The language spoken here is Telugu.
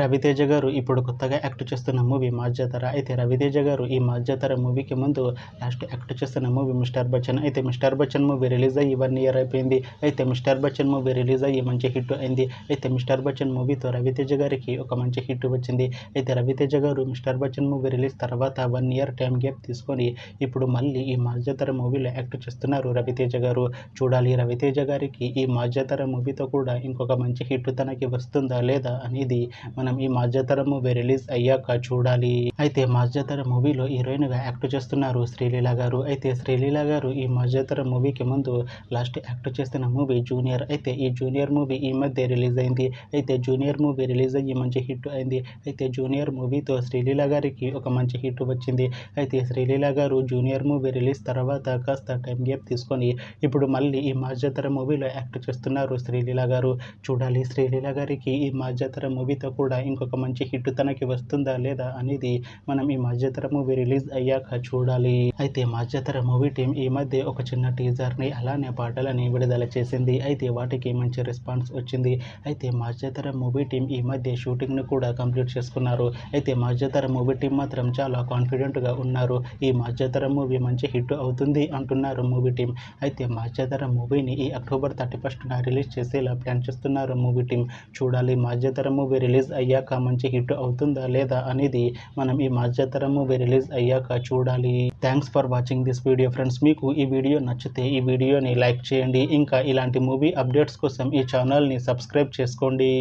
రవితేజ గారు ఇప్పుడు కొత్తగా యాక్ట్ చేస్తున్న మూవీ మాస్ జాతర. అయితే రవితేజ గారు ఈ మాస్ జాతర మూవీకి ముందు లాస్ట్ యాక్ట్ చేస్తున్న మూవీ మిస్టర్ బచ్చన్. అయితే మిస్టర్ బచ్చన్ మూవీ రిలీజ్ అయ్యి 1 ఇయర్ అయిపోయింది. అయితే మిస్టర్ బచ్చన్ మూవీ రిలీజ్ అయ్యి మంచి హిట్ అయింది. అయితే మిస్టర్ బచ్చన్ మూవీతో రవితేజ గారికి ఒక మంచి హిట్ వచ్చింది. అయితే రవితేజ గారు మిస్టర్ బచ్చన్ మూవీ రిలీజ్ తర్వాత 1 ఇయర్ టైం గ్యాప్ తీసుకొని ఇప్పుడు మళ్ళీ ఈ మాస్ జాతర మూవీలో యాక్ట్ చేస్తున్నారు రవితేజ గారు. చూడాలి రవితేజ గారికి ఈ మాస్ జాతర మూవీతో కూడా ఇంకొక మంచి హిట్ తనకి వస్తుందా లేదా అనేది మనం ఈ మాస్ జాతర మూవీ రిలీజ్ అయ్యాక చూడాలి. అయితే మాస్ జాతర మూవీలో హీరోయిన్ గా యాక్ట్ చేస్తున్నారు శ్రీలీల గారు. అయితే శ్రీలీల గారు ఈ మాస్ జాతర మూవీకి ముందు లాస్ట్ యాక్ట్ చేస్తున్న మూవీ జూనియర్. అయితే ఈ జూనియర్ మూవీ ఈ మధ్య రిలీజ్ అయింది. అయితే జూనియర్ మూవీ రిలీజ్ అయ్యి మంచి హిట్ అయింది. అయితే జూనియర్ మూవీతో శ్రీలీల గారికి ఒక మంచి హిట్ వచ్చింది. అయితే శ్రీలీల గారు జూనియర్ మూవీ రిలీజ్ తర్వాత కాస్త టైం గ్యాప్ తీసుకొని ఇప్పుడు మళ్ళీ ఈ మాస్ జాతర మూవీలో యాక్ట్ చేస్తున్నారు శ్రీలీల గారు. చూడాలి శ్రీలీల గారికి ఈ మాస్ జాతర మూవీతో కూడా ఇంకొక మంచి హిట్ తనకి వస్తుందా లేదా అనేది మనం ఈ మాస్ జాతర మూవీ రిలీజ్ అయ్యాక చూడాలి. అయితే మాస్ జాతర మూవీ టీం ఈ మధ్య ఒక చిన్న టీజర్ ని అలానే పాటలని విడుదల చేసింది. అయితే వాటికి మంచి రెస్పాన్స్ వచ్చింది. అయితే మాస్ జాతర మూవీ టీం ఈ మధ్య షూటింగ్ ను కూడా కంప్లీట్ చేసుకున్నారు. అయితే మాస్ జాతర మూవీ టీం మాత్రం చాలా కాన్ఫిడెంట్ గా ఉన్నారు. ఈ మాస్ జాతర మూవీ మంచి హిట్ అవుతుంది అంటున్నారు మూవీ టీం. అయితే మాస్ జాతర మూవీని ఈ అక్టోబర్ 31న రిలీజ్ చేసేలా ప్లాన్ చేస్తున్నారు మూవీ టీం. చూడాలి మాస్ జాతర మూవీ రిలీజ్ అయ్యాక మంచి హిట్ అవుతుందా లేదా అనేది మనం ఈ మాస్ జాతర మూవీ రిలీజ్ అయ్యాక చూడాలి. Thanks for watching this video friends. మీకు ఈ వీడియో నచ్చితే ఈ వీడియోని లైక్ చేయండి. ఇంకా ఇలాంటి మూవీ అప్డేట్స్ కోసం ఈ ఛానల్ని సబ్స్క్రైబ్ చేసుకోండి.